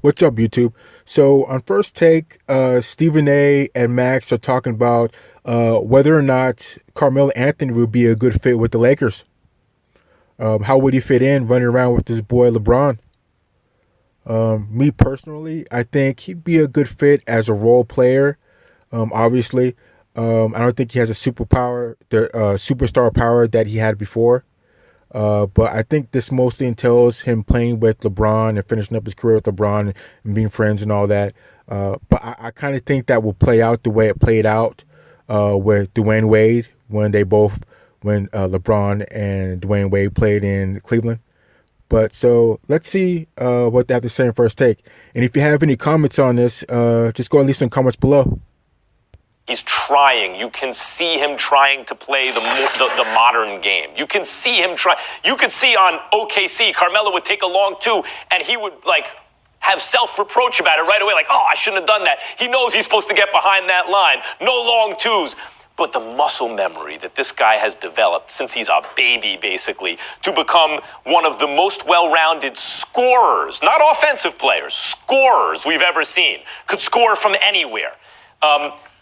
What's up, YouTube? So on First Take, Stephen A. and Max are talking about whether or not Carmelo Anthony would be a good fit with the Lakers. How would he fit in running around with his boy LeBron? Me personally, I think he'd be a good fit as a role player. Obviously, I don't think he has a superpower, the superstar power that he had before. But I think this mostly entails him playing with LeBron and finishing up his career with LeBron and being friends and all that. But I kind of think that will play out the way it played out with Dwayne Wade when LeBron and Dwayne Wade played in Cleveland. But so let's see what they have to say in First Take. And if you have any comments on this, just go and leave some comments below. He's trying. You can see him trying to play the modern game. You can see him try. You could see on OKC, Carmelo would take a long two, and he would have self-reproach about it right away. Like, oh, I shouldn't have done that. He knows he's supposed to get behind that line. No long twos. But the muscle memory that this guy has developed since he's a baby, basically, to become one of the most well-rounded scorers, not offensive players, scorers we've ever seen, could score from anywhere.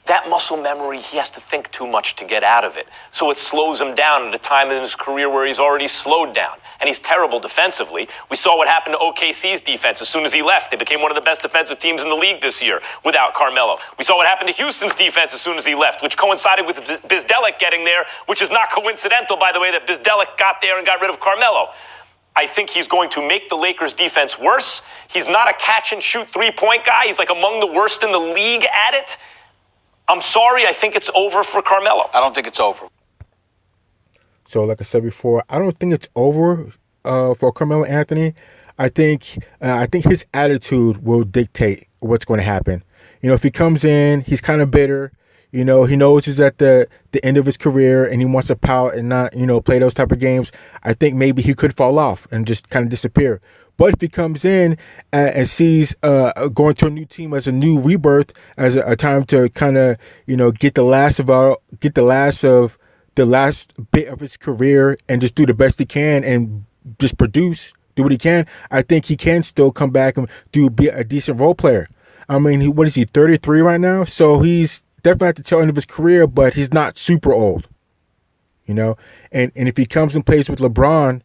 That muscle memory, he has to think too much to get out of it. So it slows him down at a time in his career where he's already slowed down. And he's terrible defensively. We saw what happened to OKC's defense as soon as he left. They became one of the best defensive teams in the league this year without Carmelo. We saw what happened to Houston's defense as soon as he left, which coincided with Bizdelic getting there, which is not coincidental, by the way, that Bizdelic got there and got rid of Carmelo. I think he's going to make the Lakers' defense worse. He's not a catch-and-shoot three-point guy. He's among the worst in the league at it. I'm sorry, I think it's over for Carmelo. I don't think it's over. So like I said before, I don't think it's over for Carmelo Anthony. I think his attitude will dictate what's going to happen. If he comes in, he's kind of bitter. He knows he's at the end of his career and he wants to pout and not, play those type of games. I think maybe he could fall off and just kind of disappear. But if he comes in and sees going to a new team as a new rebirth, as a time to kind of, get the last bit of his career and just do the best he can and just do what he can, I think he can still come back and be a decent role player. I mean, what is he, 33 right now? So he's definitely at the tail end of his career, but he's not super old, and if he comes and plays with LeBron,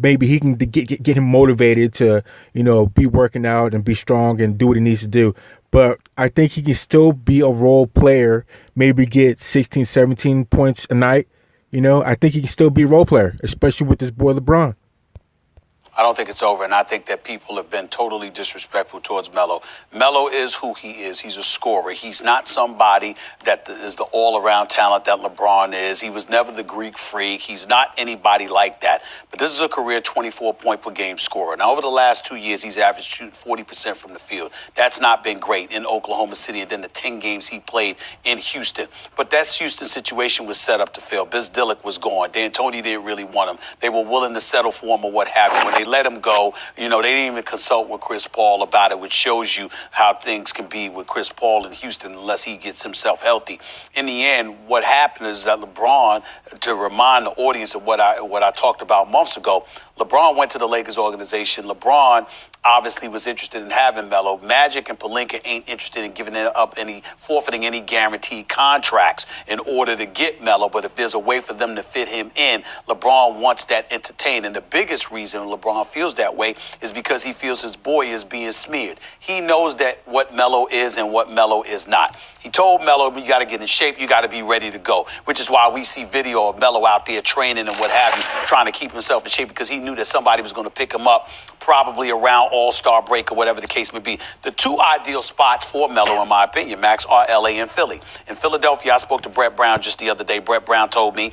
maybe he can get him motivated to, be working out and be strong and do what he needs to do. But I think he can still be a role player, maybe get 16, 17 points a night. I think he can still be a role player, especially with this boy LeBron. I don't think it's over, and I think that people have been totally disrespectful towards Melo. Melo is who he is. He's a scorer. He's not somebody that is the all-around talent that LeBron is. He was never the Greek freak. He's not anybody like that. But this is a career 24-point-per-game scorer. Now, over the last 2 years, he's averaged shooting 40% from the field. That's not been great in Oklahoma City and then the 10 games he played in Houston. But that Houston situation was set up to fail. Bizdelic was gone. D'Antoni didn't really want him. They were willing to settle for him or what have you. When they let him go, they didn't even consult with Chris Paul about it, which shows you how things can be with Chris Paul in Houston unless he gets himself healthy. In the end, what happened is that LeBron, to remind the audience of what I talked about months ago, LeBron went to the Lakers organization. LeBron obviously was interested in having Melo. Magic and Pelinka ain't interested in forfeiting any guaranteed contracts in order to get Melo. But if there's a way for them to fit him in, LeBron wants that entertained. And the biggest reason LeBron feels that way is because he feels his boy is being smeared. He knows that what Melo is and what Melo is not. He told Melo, you got to get in shape, you got to be ready to go, which is why we see video of Melo out there training and what have you, trying to keep himself in shape because he knew that somebody was going to pick him up probably around All-Star break or whatever the case may be. The two ideal spots for Melo, in my opinion, Max, are L.A. and Philly. In Philadelphia, I spoke to Brett Brown just the other day. Brett Brown told me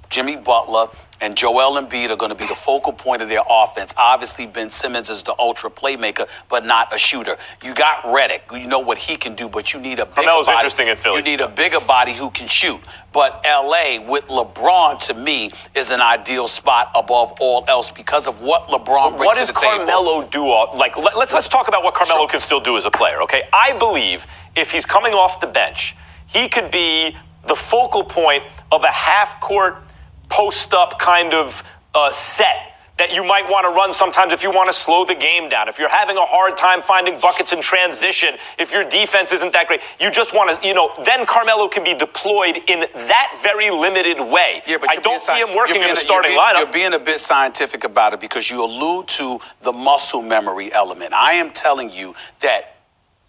Jimmy Butler and Joel Embiid are going to be the focal point of their offense. Obviously, Ben Simmons is the ultra playmaker, but not a shooter. You got Redick. You know what he can do, but you need a bigger body. Interesting in Philly. You need a bigger body who can shoot. But L.A. with LeBron, to me, is an ideal spot above all else because of what LeBron brings to the table. What does Carmelo do? Let's talk about what Carmelo can still do as a player, okay? I believe if he's coming off the bench, he could be the focal point of a half-court post-up kind of set that you might want to run sometimes if you want to slow the game down. If you're having a hard time finding buckets in transition, if your defense isn't that great, you just want to, then Carmelo can be deployed in that very limited way. Yeah, but I don't see him working in the starting lineup. You're being a bit scientific about it because you allude to the muscle memory element. I am telling you that,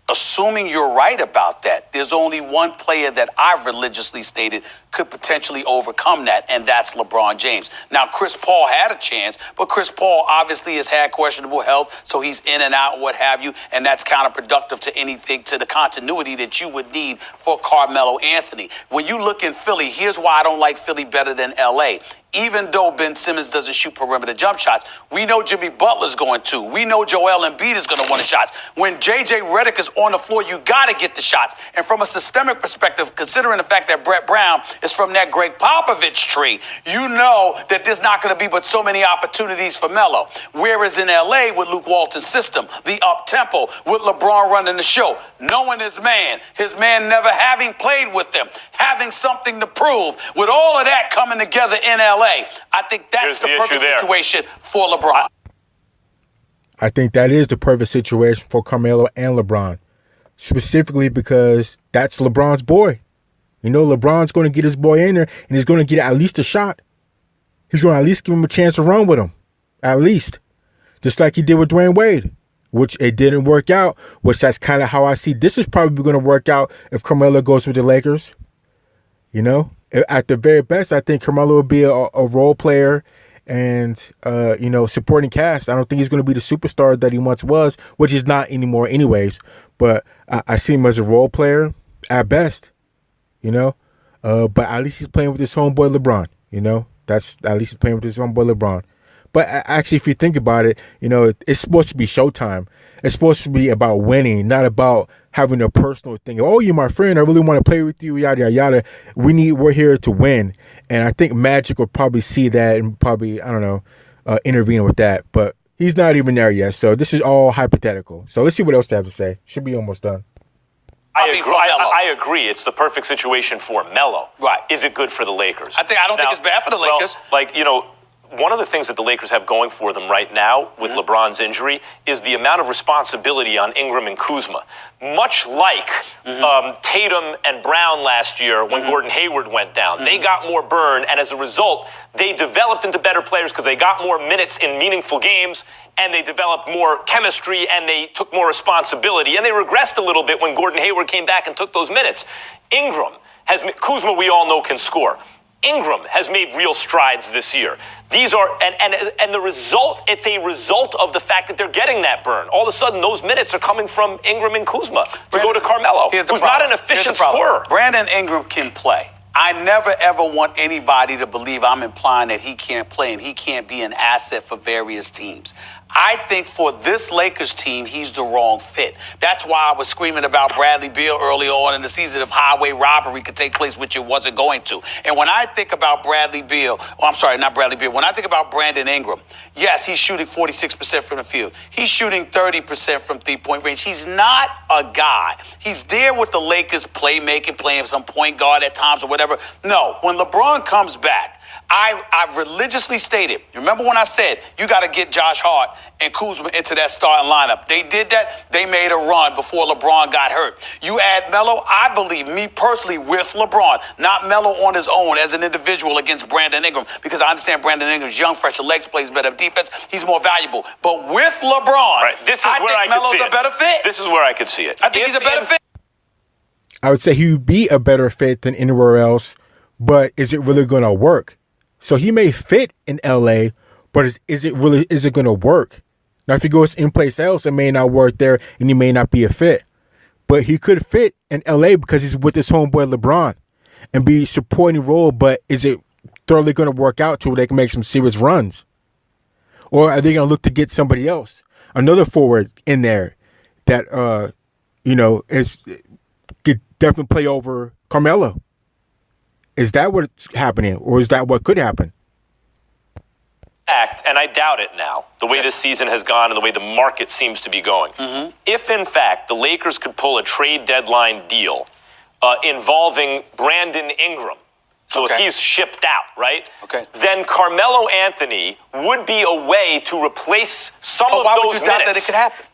assuming you're right about that, there's only one player that I've religiously stated could potentially overcome that, and that's LeBron James. Now, Chris Paul had a chance, but Chris Paul obviously has had questionable health, so he's in and out and what have you, and that's counterproductive to anything, to the continuity that you would need for Carmelo Anthony. When you look in Philly, here's why I don't like Philly better than L.A. Even though Ben Simmons doesn't shoot perimeter jump shots, we know Jimmy Butler's going to. We know Joel Embiid is going to want the shots. When J.J. Redick is on the floor, you got to get the shots. And from a systemic perspective, considering the fact that Brett Brown is from that Greg Popovich tree, you know that there's not going to be but so many opportunities for Melo. Whereas in L.A. with Luke Walton's system, the up-tempo, with LeBron running the show, knowing his man never having played with them, having something to prove, with all of that coming together in L.A., I think that's the perfect situation for LeBron. I think that is the perfect situation for Carmelo and LeBron, specifically because that's LeBron's boy. LeBron's going to get his boy in there, and he's going to get at least a shot. He's going to at least give him a chance to run with him, at least. Just like he did with Dwayne Wade, which it didn't work out, which that's kind of how I see this is probably going to work out if Carmelo goes with the Lakers. At the very best, I think Carmelo will be a role player and, supporting cast. I don't think he's going to be the superstar that he once was, which he's not anymore anyways. But I see him as a role player at best, But at least he's playing with his homeboy LeBron, That's at least he's playing with his homeboy LeBron. But actually, if you think about it, it's supposed to be showtime. It's supposed to be about winning, not about having a personal thing. Oh, you're my friend. I really want to play with you, yada, yada, yada. We're here to win. And I think Magic will probably see that and probably, intervene with that. But he's not even there yet. So this is all hypothetical. So let's see what else they have to say. Should be almost done. I agree. It's the perfect situation for Melo. Right. Is it good for the Lakers? I don't think it's bad for the Lakers. One of the things that the Lakers have going for them right now with LeBron's injury is the amount of responsibility on Ingram and Kuzma. Much like Tatum and Brown last year when Gordon Hayward went down. They got more burn, and as a result, they developed into better players because they got more minutes in meaningful games, and they developed more chemistry, and they took more responsibility. And they regressed a little bit when Gordon Hayward came back and took those minutes. Kuzma, we all know, can score. Ingram has made real strides this year. These are, and the result, it's a result of the fact that they're getting that burn. All of a sudden, those minutes are coming from Ingram and Kuzma to go to Carmelo, who's not an efficient scorer. Brandon Ingram can play. I never, ever want anybody to believe I'm implying that he can't play and he can't be an asset for various teams. I think for this Lakers team, he's the wrong fit. That's why I was screaming about Bradley Beal early on in the season if highway robbery could take place, which it wasn't going to. And when I think about when I think about Brandon Ingram, yes, he's shooting 46% from the field. He's shooting 30% from three-point range. He's not a guy. He's there with the Lakers playmaking, playing some point guard at times or whatever. No, when LeBron comes back, I've religiously stated, remember when I said you got to get Josh Hart and Kuzma into that starting lineup? They did that. They made a run before LeBron got hurt. You add Melo, I believe, me personally, with LeBron, not Melo on his own as an individual against Brandon Ingram, because I understand Brandon Ingram's young, fresher legs, plays better defense. He's more valuable. But with LeBron, I think Melo's a better fit. This is where I could see it. I think he's a better fit. I would say he would be a better fit than anywhere else, but is it really going to work? So he may fit in LA, but is it going to work? Now, if he goes in place else, it may not work there and he may not be a fit. But he could fit in LA because he's with his homeboy LeBron and be supporting role. But is it thoroughly going to work out to where they can make some serious runs? Or are they going to look to get somebody else, another forward in there that, could definitely play over Carmelo? Is that what's happening, or is that what could happen? And I doubt it now, the way this season has gone and the way the market seems to be going. If, in fact, the Lakers could pull a trade deadline deal involving Brandon Ingram So Okay. if he's shipped out, right? Okay. Then Carmelo Anthony would be a way to replace some of Why would those you doubt minutes. that it could happen?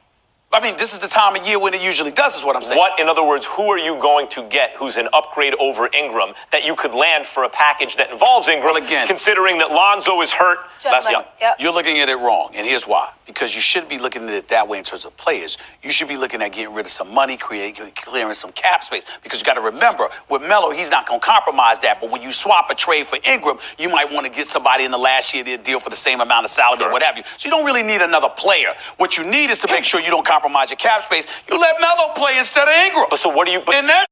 I mean, this is the time of year when it usually does, is what I'm saying. What, in other words, who are you going to get who's an upgrade over Ingram that you could land for a package that involves Ingram, Well, again, considering that Lonzo is hurt? Gentlemen, yep. You're looking at it wrong, and here's why. Because you shouldn't be looking at it that way in terms of players. You should be looking at getting rid of some money, clearing some cap space. Because you got to remember, with Melo, he's not going to compromise that. But when you swap a trade for Ingram, you might want to get somebody in the last year of their deal for the same amount of salary or what have you. So you don't really need another player. What you need is to make sure you don't compromise your cap space. You let Melo play instead of Ingram. So what do you? And that